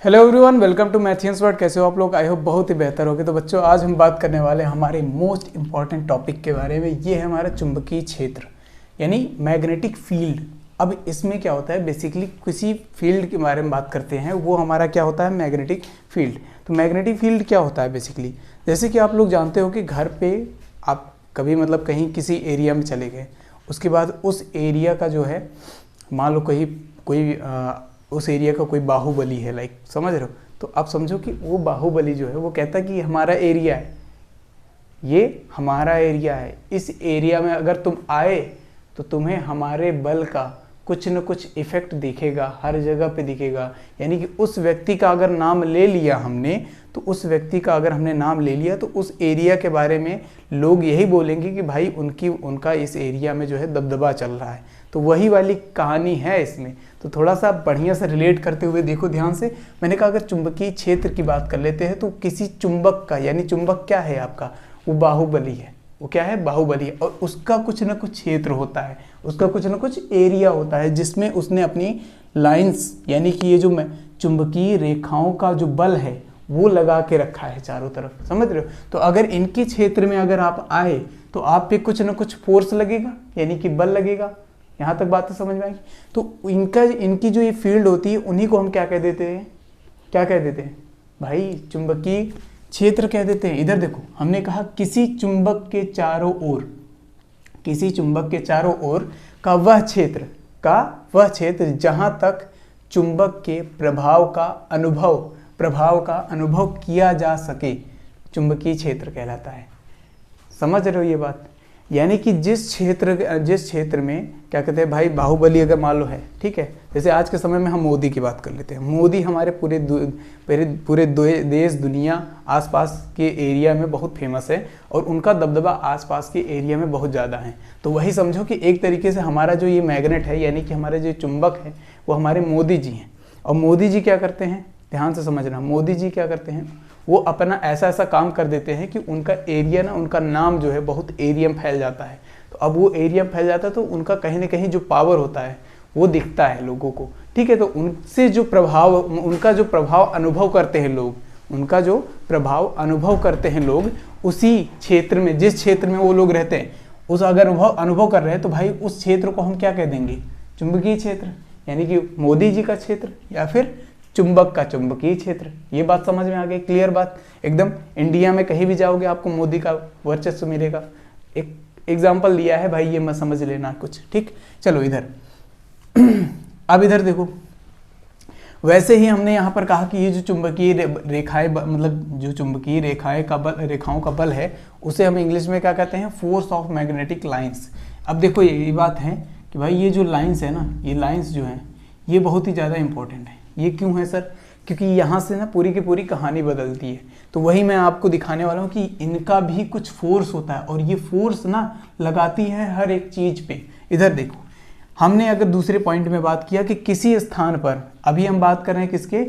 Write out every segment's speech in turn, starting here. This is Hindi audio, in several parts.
Hello everyone, welcome to Mathians world. कैसे हो आप लोग? आई होप बहुत ही बेहतर होगे। तो बच्चों, आज हम बात करने वाले हैं हमारे मोस्ट इंपॉर्टेंट टॉपिक के बारे में। ये है हमारा चुंबकीय क्षेत्र यानी मैग्नेटिक फील्ड। अब इसमें क्या होता है, बेसिकली किसी फील्ड के बारे में बात करते हैं, वो हमारा क्या होता है, मैग्नेटिक फील्ड। तो मैग्नेटिक फील्ड क्या होता है बेसिकली, जैसे कि आप लोग जानते हो कि घर पे आप कभी मतलब कहीं किसी एरिया में चले गए, उसके बाद उस एरिया का जो है, मान लो कहीं कोई उस एरिया का कोई बाहुबली है, लाइक समझ रहे हो, तो आप समझो कि वो बाहुबली जो है वो कहता है कि हमारा एरिया है, ये हमारा एरिया है, इस एरिया में अगर तुम आए तो तुम्हें हमारे बल का कुछ न कुछ इफेक्ट दिखेगा, हर जगह पे दिखेगा। यानी कि उस व्यक्ति का अगर नाम ले लिया हमने, तो उस व्यक्ति का अगर हमने नाम ले लिया तो उस एरिया के बारे में लोग यही बोलेंगे कि भाई उनका इस एरिया में जो है दबदबा चल रहा है। तो वही वाली कहानी है इसमें। तो थोड़ा सा बढ़िया से रिलेट करते हुए देखो ध्यान से। मैंने कहा अगर चुंबकीय क्षेत्र की बात कर लेते हैं तो किसी चुंबक का, यानी चुंबक क्या है आपका, वो बाहुबली है। वो क्या है, बाहुबली है, और उसका कुछ ना कुछ क्षेत्र होता है, उसका कुछ ना कुछ एरिया होता है जिसमें उसने अपनी लाइंस, यानी कि ये जो चुंबकीय रेखाओं का जो बल है वो लगा के रखा है चारों तरफ। समझ रहे हो? तो अगर इनके क्षेत्र में अगर आप आए तो आप पे कुछ ना कुछ फोर्स लगेगा, यानी कि बल लगेगा। यहाँ तक बात तो समझ में आएगी। तो इनकी जो ये फील्ड होती है, उन्हीं को हम क्या कह देते हैं, क्या कह देते हैं भाई, चुंबकीय क्षेत्र कह देते हैं। इधर देखो, हमने कहा किसी चुंबक के चारों ओर, किसी चुंबक के चारों ओर का वह क्षेत्र जहां तक चुंबक के प्रभाव का अनुभव किया जा सके, चुंबकीय क्षेत्र कहलाता है। समझ रहे हो ये बात? यानी कि जिस क्षेत्र में क्या कहते हैं भाई, बाहुबली अगर मान लो है, ठीक है। जैसे आज के समय में हम मोदी की बात कर लेते हैं। मोदी हमारे पूरे देश दुनिया आसपास के एरिया में बहुत फेमस है, और उनका दबदबा आसपास के एरिया में बहुत ज़्यादा है। तो वही समझो कि एक तरीके से हमारा जो ये मैग्नेट है, यानी कि हमारे जो चुंबक है, वो हमारे मोदी जी हैं। और मोदी जी क्या करते हैं, ध्यान से समझना, मोदी जी क्या करते हैं, वो अपना ऐसा काम कर देते हैं कि उनका एरिया ना, उनका नाम जो है बहुत एरिया में फैल जाता है। तो अब वो एरिया में फैल जाता है तो उनका कहीं ना कहीं जो पावर होता है वो दिखता है लोगों को, ठीक है। तो उनसे जो प्रभाव, उनका जो प्रभाव अनुभव करते हैं लोग, उनका जो प्रभाव अनुभव करते हैं लोग उसी क्षेत्र में, जिस क्षेत्र में वो लोग रहते हैं, उस अगर अनुभव कर रहे हैं तो भाई उस क्षेत्र को हम क्या कह देंगे, चुंबकीय क्षेत्र। यानी कि मोदी जी का क्षेत्र या फिर चुंबक का चुंबकीय क्षेत्र। ये बात समझ में आ गई? क्लियर बात एकदम। इंडिया में कहीं भी जाओगे आपको मोदी का वर्चस्व मिलेगा। एक एग्जाम्पल दिया है भाई, ये मत समझ लेना कुछ, ठीक। चलो इधर अब इधर देखो, वैसे ही हमने यहाँ पर कहा कि ये जो चुंबकीय रेखाएं, मतलब जो चुंबकीय रेखाओं का बल है, उसे हम इंग्लिश में क्या कहते हैं, फोर्स ऑफ मैग्नेटिक लाइंस। अब देखो ये बात है कि भाई ये जो लाइंस है ना, ये लाइंस जो है ये बहुत ही ज़्यादा इंपॉर्टेंट है। ये क्यों है सर? क्योंकि यहाँ से ना पूरी की पूरी कहानी बदलती है। तो वही मैं आपको दिखाने वाला हूँ कि इनका भी कुछ फोर्स होता है, और ये फोर्स ना लगाती है हर एक चीज़ पे। इधर देखो, हमने अगर दूसरे पॉइंट में बात किया कि किसी स्थान पर, अभी हम बात कर रहे हैं किसके,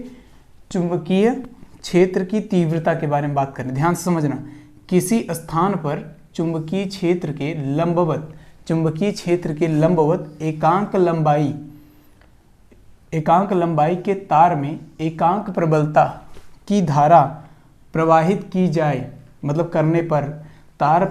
चुंबकीय क्षेत्र की तीव्रता के बारे में बात कर रहे हैं। ध्यान से समझना, किसी स्थान पर चुंबकीय क्षेत्र के लंबवत एकांक लंबाई के तार में एकांक प्रबलता की धारा प्रवाहित की जाए, मतलब करने पर तार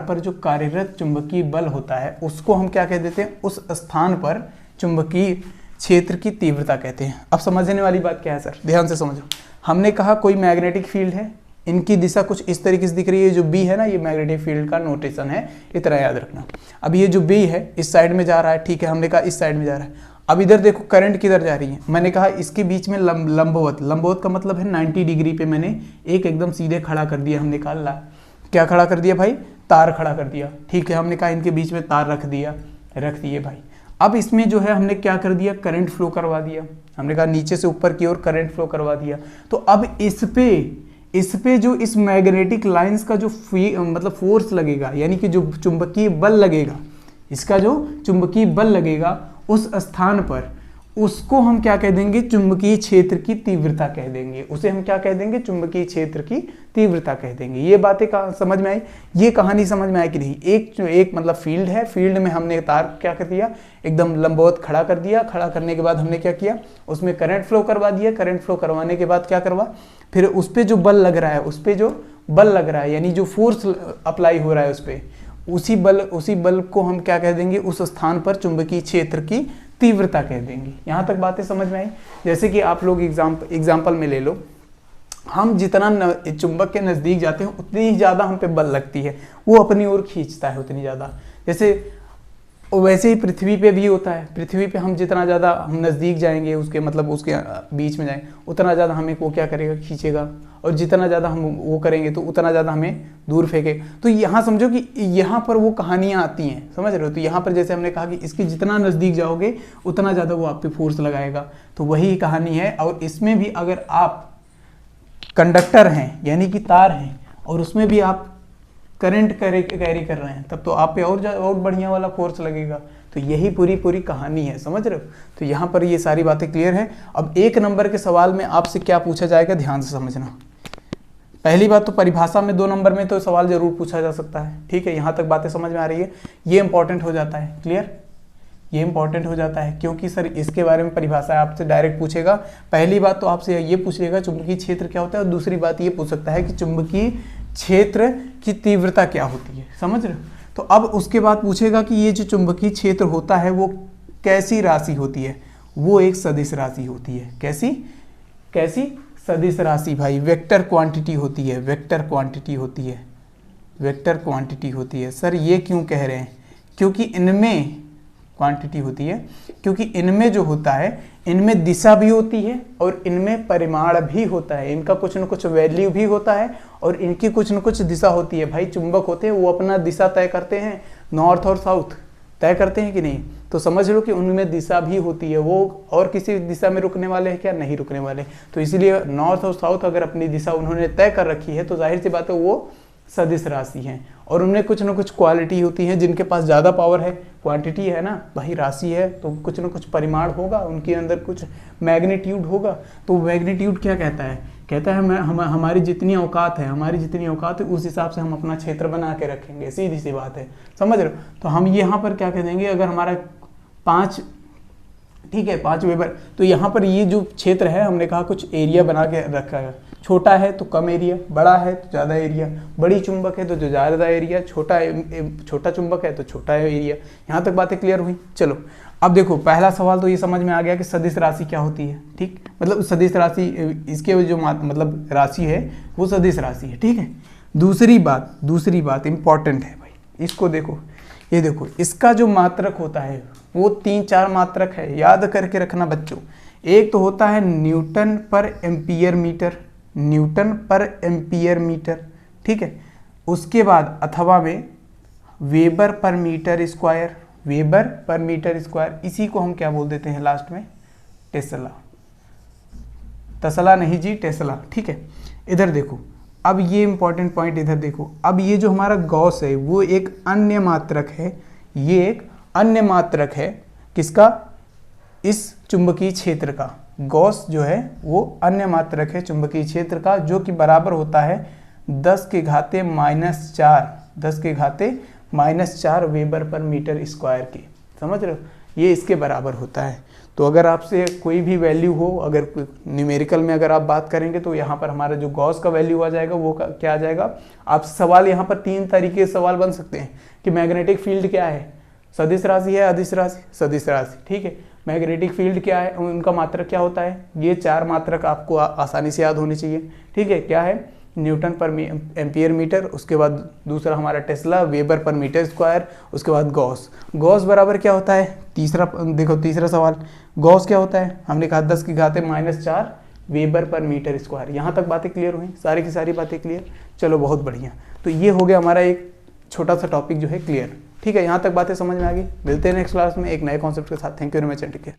पर जो कार्यरत चुंबकीय बल होता है उसको हम क्या कह देते हैं, उस स्थान पर चुंबकीय क्षेत्र की तीव्रता कहते हैं। अब समझने वाली बात क्या है सर, ध्यान से समझो। हमने कहा कोई मैग्नेटिक फील्ड है, इनकी दिशा कुछ इस तरीके से दिख रही है। जो बी है ना, ये मैग्नेटिक फील्ड का नोटेशन है, इतना याद रखना। अब ये जो बी है इस साइड में जा रहा है, ठीक है, हमने कहा इस साइड में जा रहा है। अब इधर देखो करंट किधर जा रही है, मैंने कहा इसके बीच में लंबवत का मतलब है 90 डिग्री पे मैंने एक एकदम सीधे खड़ा कर दिया। हमने कहा क्या खड़ा कर दिया भाई, तार खड़ा कर दिया, ठीक है। हमने कहा इनके बीच में तार रख दिए भाई। अब इसमें जो है हमने क्या कर दिया, करंट फ्लो करवा दिया। हमने कहा नीचे से ऊपर की ओर करंट फ्लो करवा दिया। तो अब इस पे जो इस मैग्नेटिक लाइंस का जो मतलब फोर्स लगेगा, यानी कि जो चुंबकीय बल लगेगा, इसका जो चुंबकीय बल लगेगा उस स्थान पर उसको हम क्या कह देंगे, चुंबकीय क्षेत्र की तीव्रता कह देंगे। उसे हम क्या कह देंगे, चुंबकीय क्षेत्र की तीव्रता कह देंगे। ये बातें समझ में आई, ये कहानी समझ में आई कि नहीं। एक मतलब फील्ड है, फील्ड में हमने तार क्या कर दिया, एकदम लंबवत खड़ा कर दिया। खड़ा करने के बाद हमने क्या किया, उसमें करंट फ्लो करवा दिया। करंट फ्लो करवाने के बाद क्या करवा, फिर उस पर जो बल लग रहा है, उस पर जो बल लग रहा है यानी जो फोर्स अप्लाई हो रहा है उस पर, उसी बल को हम क्या कह देंगे, उस स्थान पर चुंबकीय क्षेत्र की तीव्रता कह देंगे। यहाँ तक बातें समझ में आई। जैसे कि आप लोग एग्जाम्पल में ले लो, हम जितना चुंबक के नज़दीक जाते हैं उतनी ही ज़्यादा हम पे बल लगती है, वो अपनी ओर खींचता है उतनी ज़्यादा। जैसे वैसे ही पृथ्वी पे भी होता है, पृथ्वी पे हम जितना ज़्यादा हम नज़दीक जाएंगे उसके मतलब उसके बीच में जाएंगे, उतना ज़्यादा हमें वो क्या करेगा, खींचेगा। और जितना ज़्यादा हम वो करेंगे तो उतना ज़्यादा हमें दूर फेंके। तो यहाँ समझो कि यहाँ पर वो कहानियाँ आती हैं, समझ रहे हो। तो यहाँ पर जैसे हमने कहा कि इसके जितना नज़दीक जाओगे उतना ज़्यादा वो आप पे फोर्स लगाएगा, तो वही कहानी है। और इसमें भी अगर आप कंडक्टर हैं यानी कि तार हैं और उसमें भी आप करंट कैरी कर रहे हैं, तब तो आप पे और बढ़िया वाला फोर्स लगेगा। तो यही पूरी कहानी है, समझ रहे हो। तो यहाँ पर ये सारी बातें क्लियर हैं। अब 1 नंबर के सवाल में आपसे क्या पूछा जाएगा, ध्यान से समझना। पहली बात तो परिभाषा में 2 नंबर में तो सवाल जरूर पूछा जा सकता है, ठीक है। यहाँ तक बातें समझ में आ रही है, ये इंपॉर्टेंट हो जाता है, क्लियर। ये इंपॉर्टेंट हो जाता है क्योंकि सर इसके बारे में परिभाषा आपसे डायरेक्ट पूछेगा। पहली बात तो आपसे ये पूछ लेगा चुंबकीय क्षेत्र क्या होता है, और दूसरी बात ये पूछ सकता है कि चुंबकीय क्षेत्र की तीव्रता क्या होती है, समझ रहे हो। तो अब उसके बाद पूछेगा कि ये जो चुंबकीय क्षेत्र होता है वो कैसी राशि होती है, वो एक सदिश राशि होती है। कैसी सदिश राशि भाई, वेक्टर क्वांटिटी होती है, वेक्टर क्वांटिटी होती है, वेक्टर क्वांटिटी होती है। सर ये क्यों कह रहे हैं, क्योंकि इनमें क्वांटिटी होती है, क्योंकि इनमें जो होता है, इनमें दिशा भी होती है और इनमें परिमाण भी होता है। इनका कुछ न कुछ वैल्यू भी होता है और इनकी कुछ न कुछ दिशा होती है। भाई चुंबक होते हैं वो अपना दिशा तय करते हैं, नॉर्थ और साउथ तय करते हैं कि नहीं। तो समझ लो कि उनमें दिशा भी होती है, वो और किसी दिशा में रुकने वाले हैं क्या, नहीं रुकने वाले। तो इसलिए नॉर्थ और साउथ अगर अपनी दिशा उन्होंने तय कर रखी है तो जाहिर सी बात है वो सदिश राशि हैं। और उनमें कुछ ना कुछ क्वालिटी होती है, जिनके पास ज़्यादा पावर है, क्वांटिटी है ना भाई, राशि है तो कुछ ना कुछ परिमाण होगा, उनके अंदर कुछ मैग्नीट्यूड होगा। तो मैग्नीट्यूड क्या कहता है, कहता है हमारी जितनी औकात है, उस हिसाब से हम अपना क्षेत्र बना के रखेंगे, सीधी सी बात है, समझ रहे हो। तो हम यहाँ पर क्या कह देंगे, अगर हमारा 5 ठीक है 5 वेबर, तो यहाँ पर ये जो क्षेत्र है हमने कहा कुछ एरिया बना के रखा है। छोटा है तो कम एरिया, बड़ा है तो ज़्यादा एरिया, बड़ी चुंबक है तो जो ज़्यादा एरिया, छोटा चुंबक है तो छोटा एरिया। यहाँ तक बातें क्लियर हुई। चलो अब देखो, पहला सवाल तो ये समझ में आ गया कि सदिश राशि क्या होती है, ठीक, मतलब सदिश राशि, इसके जो मतलब राशि है वो सदिश राशि है, ठीक है। दूसरी बात इंपॉर्टेंट है भाई, इसको देखो, ये देखो, इसका जो मात्रक होता है वो 3-4 मात्रक है, याद करके रखना बच्चों। एक तो होता है न्यूटन पर एम्पियर मीटर, ठीक है। उसके बाद अथवा में वेबर पर मीटर स्क्वायर, इसी को हम क्या बोल देते हैं लास्ट में, टेस्ला नहीं जी, टेस्ला, ठीक है। इधर देखो, अब ये इंपॉर्टेंट पॉइंट इधर देखो, अब ये जो हमारा गॉस है वो एक अन्य मात्रक है, ये एक अन्य मात्रक है किसका, इस चुंबकीय क्षेत्र का। गॉस जो है वो अन्य मात्रक है चुंबकीय क्षेत्र का, जो कि बराबर होता है 10⁻⁴ वेबर पर मीटर स्क्वायर के, समझ रहे हो, ये इसके बराबर होता है। तो अगर आपसे कोई भी वैल्यू हो, अगर न्यूमेरिकल में अगर आप बात करेंगे तो यहाँ पर हमारा जो गॉस का वैल्यू आ जाएगा वो क्या आ जाएगा। आप सवाल यहाँ पर 3 तरीके से सवाल बन सकते हैं कि मैग्नेटिक फील्ड क्या है, सदिश राशि है, अदिश राशि, सदिश राशि, ठीक है। मैग्नेटिक फील्ड क्या है, उनका मात्रक क्या होता है, ये 4 मात्रक आपको आसानी से याद होनी चाहिए, ठीक है। क्या है, न्यूटन पर एम्पियर मीटर, उसके बाद दूसरा हमारा tesla, weber per metre square, उसके बाद गॉस बराबर क्या होता है, तीसरा सवाल, गॉस क्या होता है, हमने कहा 10⁻⁻⁴ वेबर पर मीटर स्क्वायर। यहाँ तक बातें क्लियर हुई, सारी की सारी बातें क्लियर। चलो बहुत बढ़िया, तो ये हो गया हमारा एक छोटा सा टॉपिक जो है क्लियर, ठीक है। यहाँ तक बातें समझ में आ गई। मिलते हैं नेक्स्ट क्लास में एक नए कॉन्सेप्ट के साथ। Thank you very much and take care.